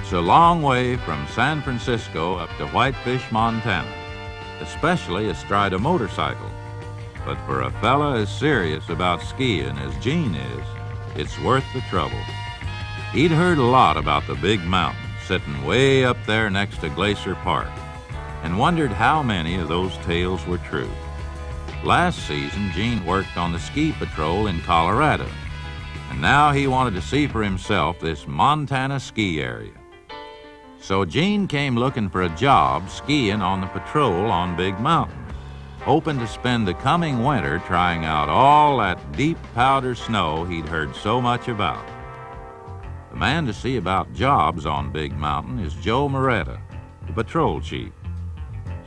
It's a long way from San Francisco up to Whitefish, Montana, especially astride a motorcycle. But for a fella as serious about skiing as Gene is, it's worth the trouble. He'd heard a lot about the big mountain sitting way up there next to Glacier Park and wondered how many of those tales were true. Last season, Gene worked on the ski patrol in Colorado, and now he wanted to see for himself this Montana ski area. So Gene came looking for a job skiing on the patrol on Big Mountain, hoping to spend the coming winter trying out all that deep powder snow he'd heard so much about. The man to see about jobs on Big Mountain is Joe Moretta, the patrol chief.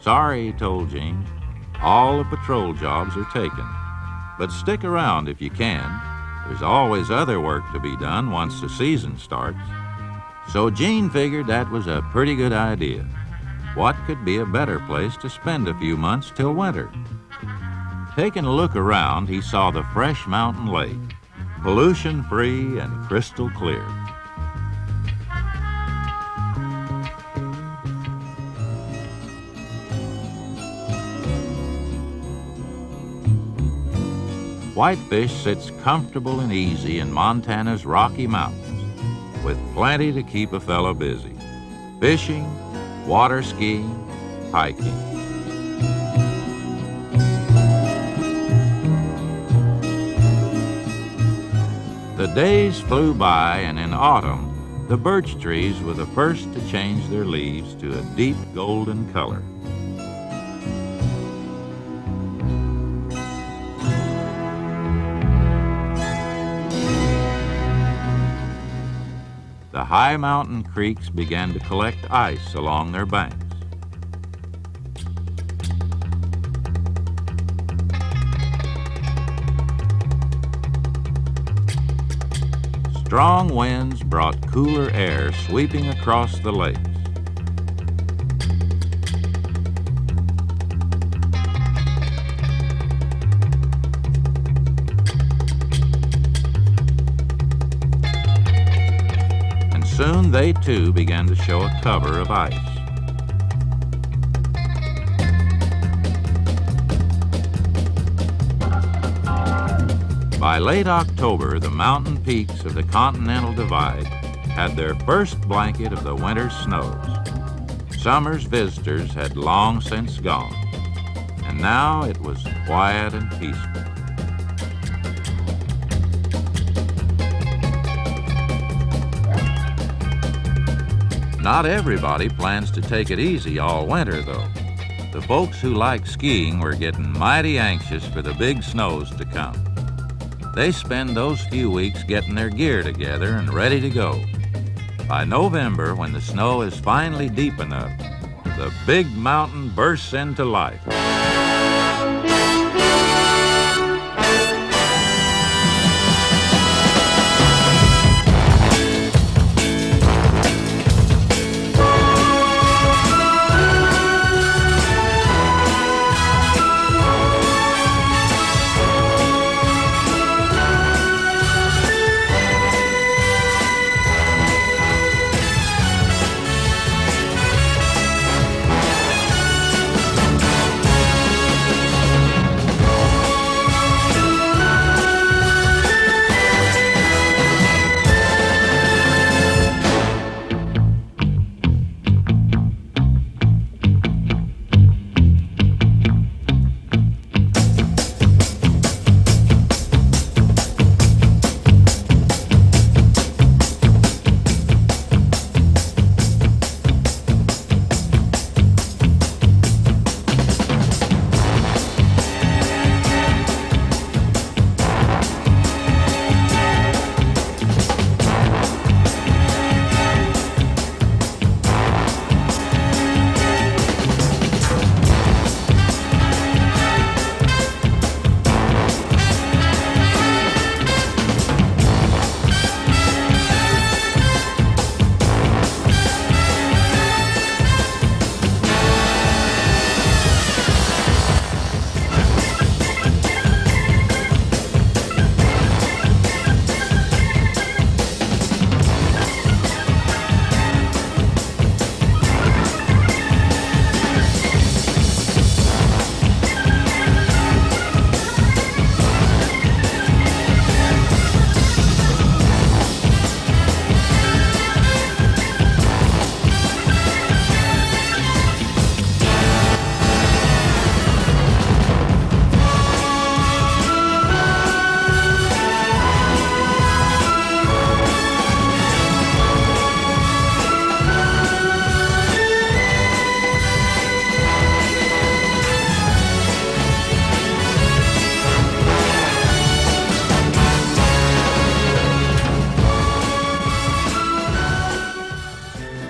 Sorry, he told Gene, all the patrol jobs are taken, but stick around if you can. There's always other work to be done once the season starts. So Gene figured that was a pretty good idea. What could be a better place to spend a few months till winter? Taking a look around, he saw the fresh mountain lake, pollution-free and crystal clear. Whitefish sits comfortable and easy in Montana's Rocky Mountains, with plenty to keep a fellow busy. Fishing, water skiing, hiking. The days flew by, and in autumn, the birch trees were the first to change their leaves to a deep golden color. The high mountain creeks began to collect ice along their banks. Strong winds brought cooler air sweeping across the lakes. Soon they too began to show a cover of ice. By late October, the mountain peaks of the Continental Divide had their first blanket of the winter snows. Summer's visitors had long since gone, and now it was quiet and peaceful. Not everybody plans to take it easy all winter, though. The folks who like skiing were getting mighty anxious for the big snows to come. They spend those few weeks getting their gear together and ready to go. By November, when the snow is finally deep enough, the big mountain bursts into life.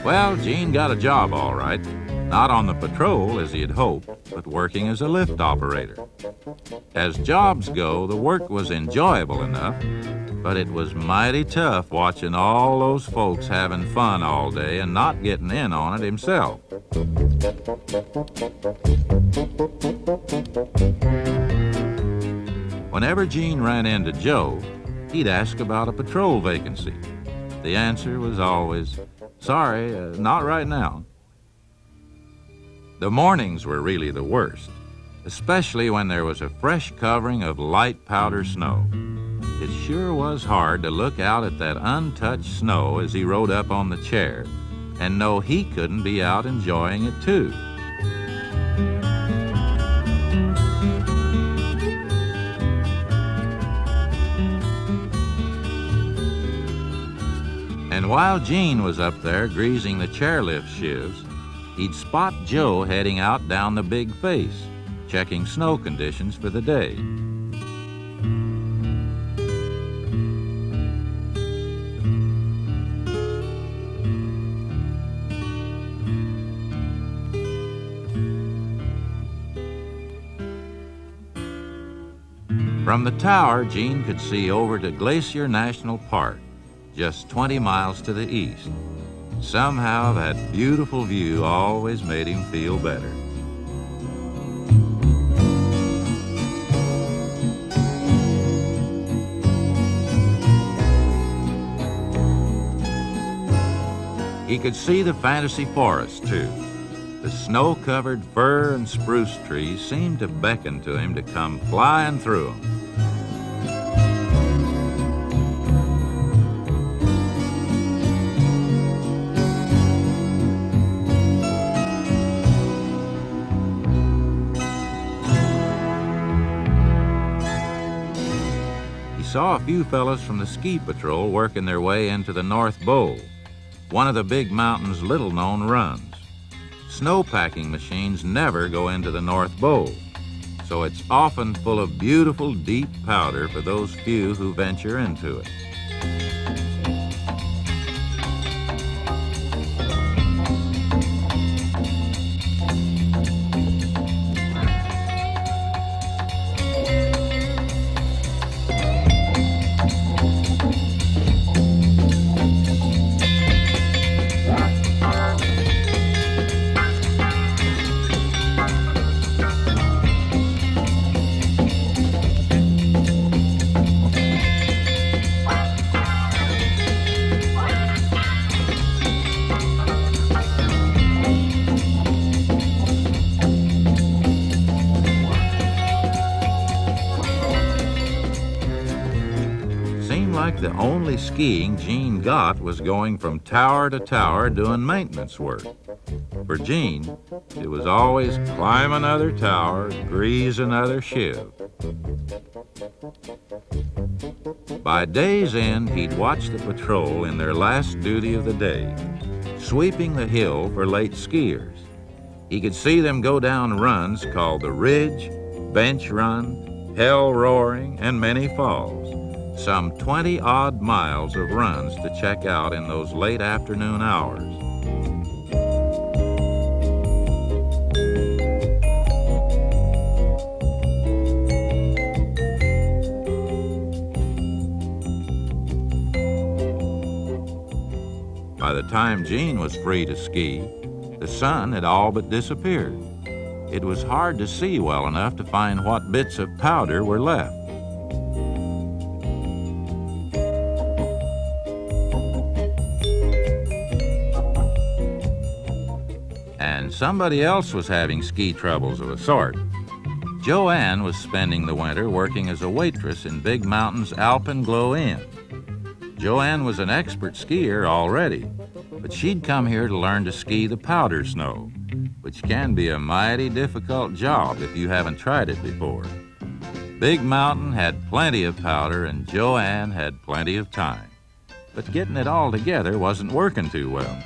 Well, Gene got a job all right. Not on the patrol as he had hoped, but working as a lift operator. As jobs go, the work was enjoyable enough, but it was mighty tough watching all those folks having fun all day and not getting in on it himself. Whenever Gene ran into Joe, he'd ask about a patrol vacancy. The answer was always, "Sorry, not right now." The mornings were really the worst, especially when there was a fresh covering of light powder snow. It sure was hard to look out at that untouched snow as he rode up on the chair and know he couldn't be out enjoying it too. And while Gene was up there greasing the chairlift shifts, he'd spot Joe heading out down the big face, checking snow conditions for the day. From the tower, Gene could see over to Glacier National Park, just 20 miles to the east. Somehow that beautiful view always made him feel better. He could see the fantasy forest, too. The snow-covered fir and spruce trees seemed to beckon to him to come flying through them. Saw a few fellows from the ski patrol working their way into the North Bowl, one of the big mountain's little-known runs. Snowpacking machines never go into the North Bowl, so it's often full of beautiful, deep powder for those few who venture into it. The only skiing Gene got was going from tower to tower doing maintenance work. For Gene, it was always climb another tower, grease another shiv. By day's end, he'd watch the patrol in their last duty of the day, sweeping the hill for late skiers. He could see them go down runs called the Ridge, Bench Run, Hell Roaring, and many falls. Some 20-odd miles of runs to check out in those late afternoon hours. By the time Gene was free to ski, the sun had all but disappeared. It was hard to see well enough to find what bits of powder were left. And somebody else was having ski troubles of a sort. Joanne was spending the winter working as a waitress in Big Mountain's Alpenglow Inn. Joanne was an expert skier already, but she'd come here to learn to ski the powder snow, which can be a mighty difficult job if you haven't tried it before. Big Mountain had plenty of powder and Joanne had plenty of time, but getting it all together wasn't working too well.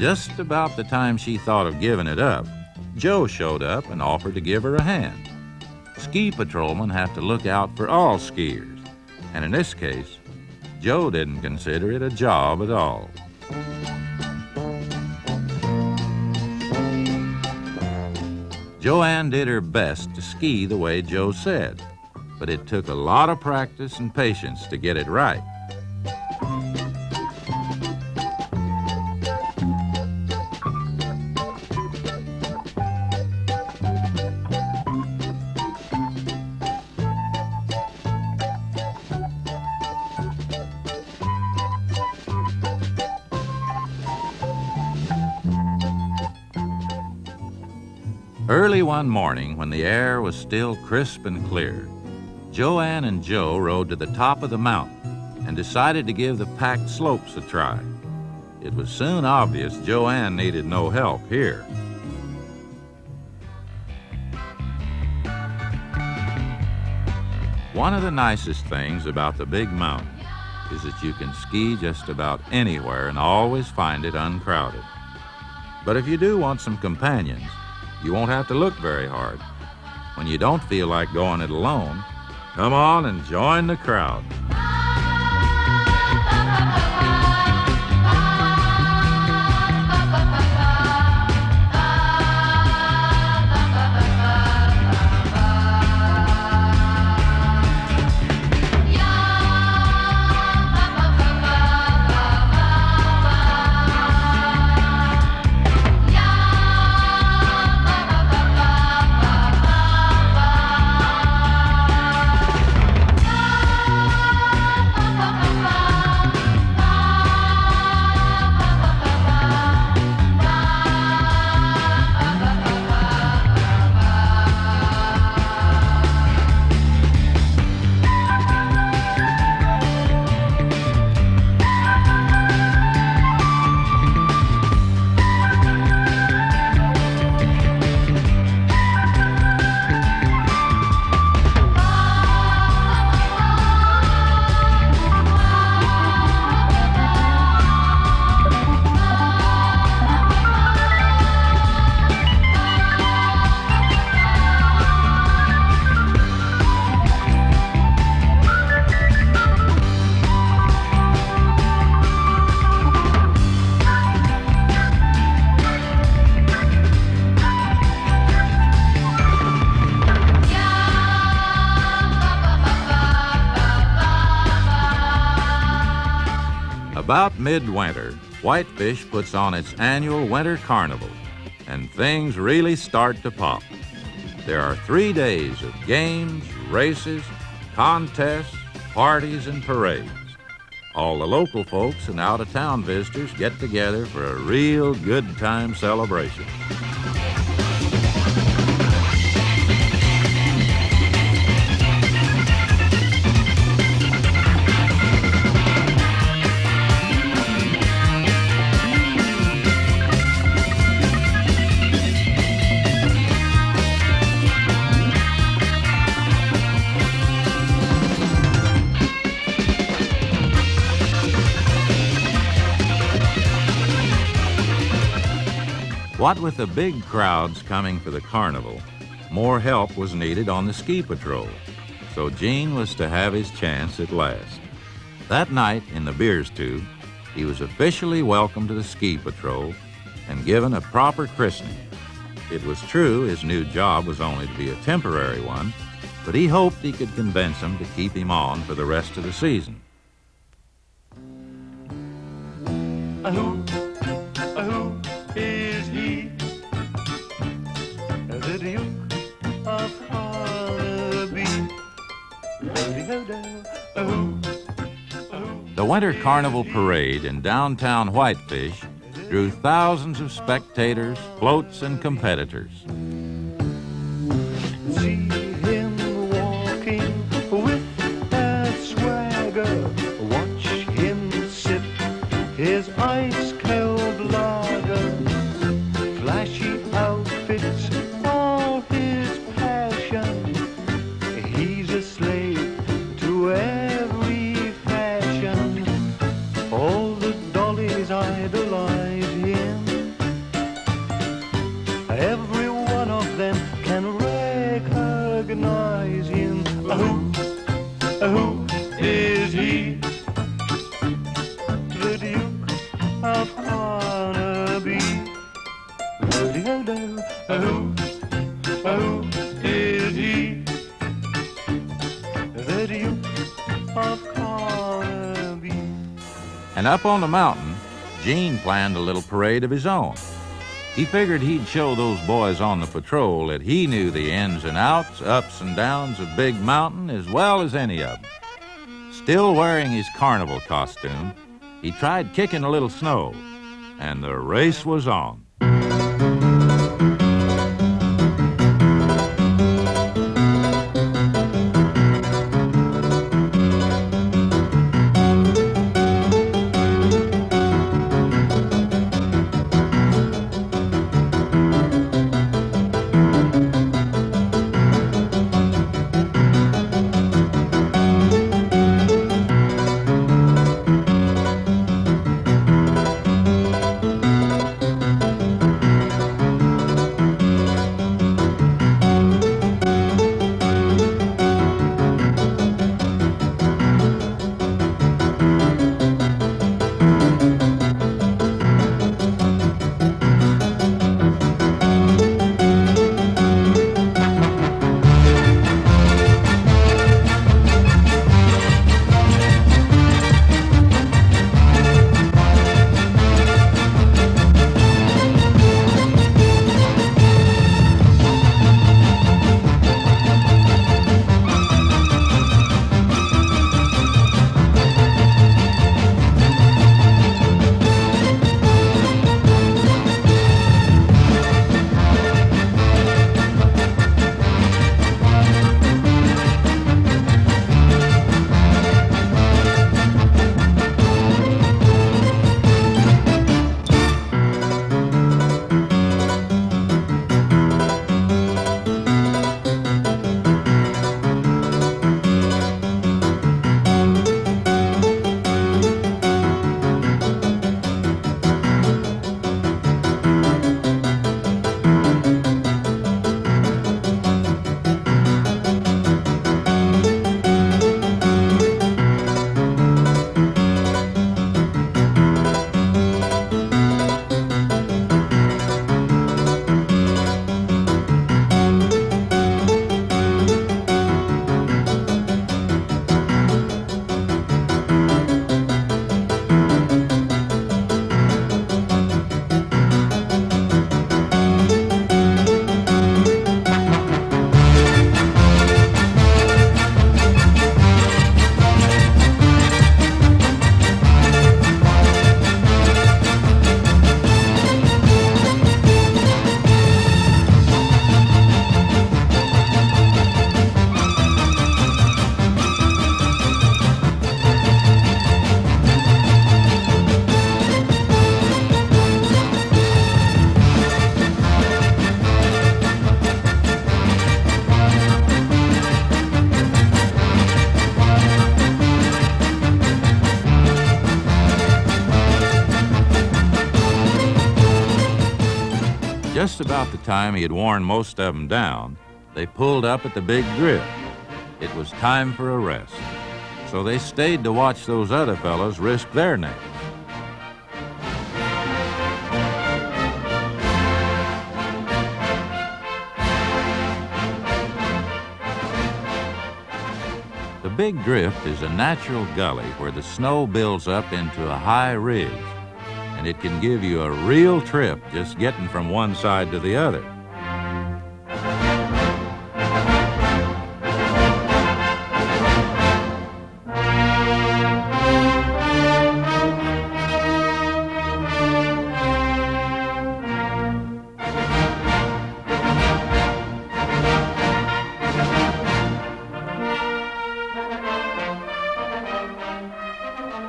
Just about the time she thought of giving it up, Joe showed up and offered to give her a hand. Ski patrolmen have to look out for all skiers, and in this case, Joe didn't consider it a job at all. Joanne did her best to ski the way Joe said, but it took a lot of practice and patience to get it right. Early one morning, when the air was still crisp and clear, Joanne and Joe rode to the top of the mountain and decided to give the packed slopes a try. It was soon obvious Joanne needed no help here. One of the nicest things about the big mountain is that you can ski just about anywhere and always find it uncrowded. But if you do want some companions, you won't have to look very hard. When you don't feel like going it alone, come on and join the crowd. About midwinter, Whitefish puts on its annual winter carnival, and things really start to pop. There are 3 days of games, races, contests, parties, and parades. All the local folks and out-of-town visitors get together for a real good time celebration. What with the big crowds coming for the carnival, more help was needed on the ski patrol, so Gene was to have his chance at last. That night in the beers tube, he was officially welcomed to the ski patrol and given a proper christening. It was true his new job was only to be a temporary one, but he hoped he could convince them to keep him on for the rest of the season. Who is he? The Duke of Carnaby. The Winter Carnival Parade in downtown Whitefish drew thousands of spectators, floats, and competitors. See him walking with that swagger. Watch him sip his ice-cold lager. Flashy outfits, all his passion. He's a slave to every fashion. All the dollies idolize him. Who is he? The Duke of Carnaby. Who is he? The Duke of Carnaby. And up on the mountain, Gene planned a little parade of his own. He figured he'd show those boys on the patrol that he knew the ins and outs, ups and downs of Big Mountain as well as any of them. Still wearing his carnival costume, he tried kicking a little snow, and the race was on. Just about the time he had worn most of them down, they pulled up at the big drift. It was time for a rest, so they stayed to watch those other fellows risk their necks. The big drift is a natural gully where the snow builds up into a high ridge, and it can give you a real trip just getting from one side to the other.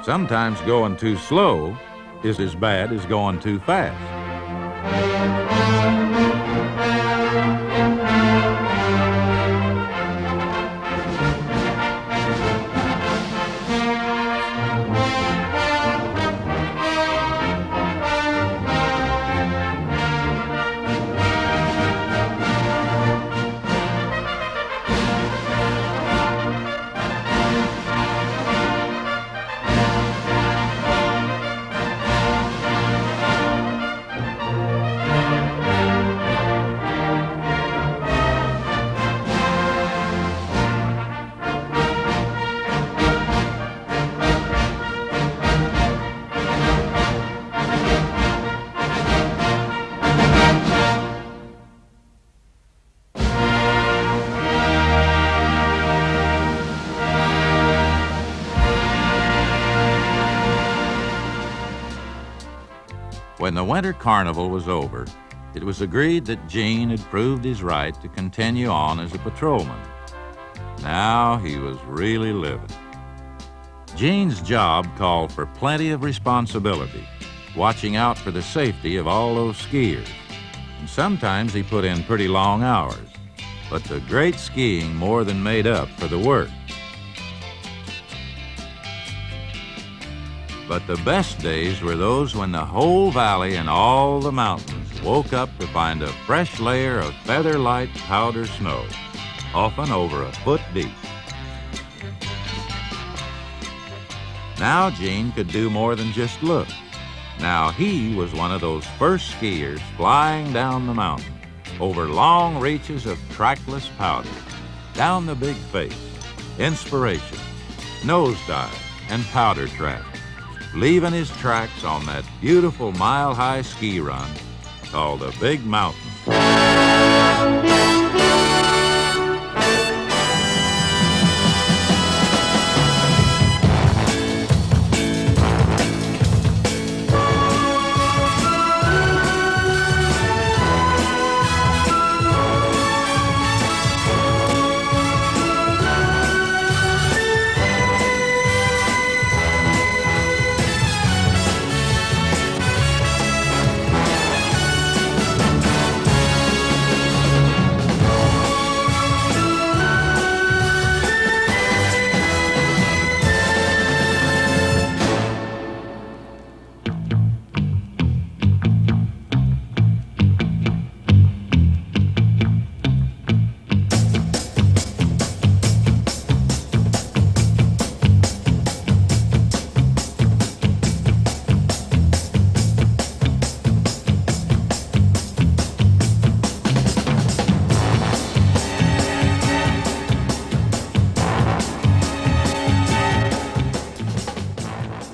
Sometimes going too slow is as bad as going too fast. winter carnival was over, it was agreed that Gene had proved his right to continue on as a patrolman. Now he was really living. Gene's job called for plenty of responsibility, watching out for the safety of all those skiers. And sometimes he put in pretty long hours, but the great skiing more than made up for the work. But the best days were those when the whole valley and all the mountains woke up to find a fresh layer of feather-light powder snow, often over a foot deep. Now Gene could do more than just look. Now he was one of those first skiers flying down the mountain, over long reaches of trackless powder, down the big face, inspiration, nosedive, and powder track, leaving his tracks on that beautiful mile-high ski run called the Big Mountain.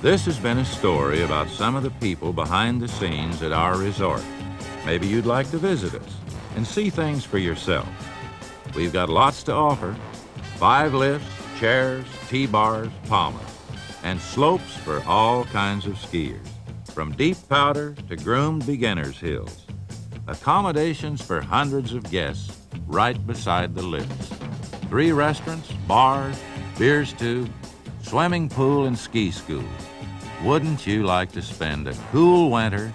This has been a story about some of the people behind the scenes at our resort. Maybe you'd like to visit us and see things for yourself. We've got lots to offer: 5 lifts, chairs, T-bars, palmas, and slopes for all kinds of skiers, from deep powder to groomed beginners' hills. Accommodations for hundreds of guests right beside the lifts. 3 restaurants, bars, beers too, swimming pool and ski school. Wouldn't you like to spend a cool winter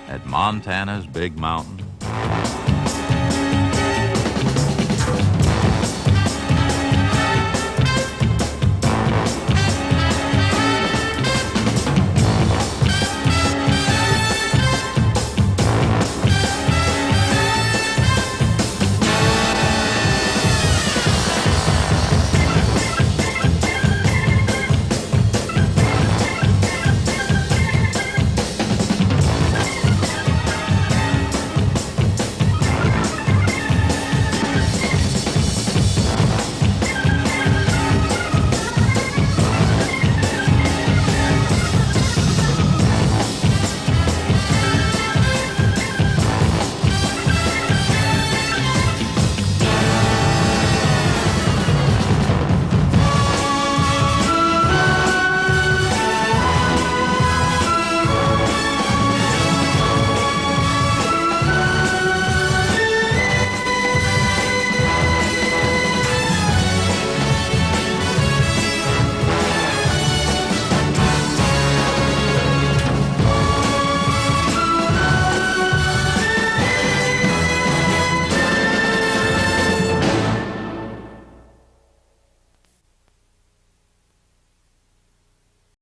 at Montana's Big Mountain?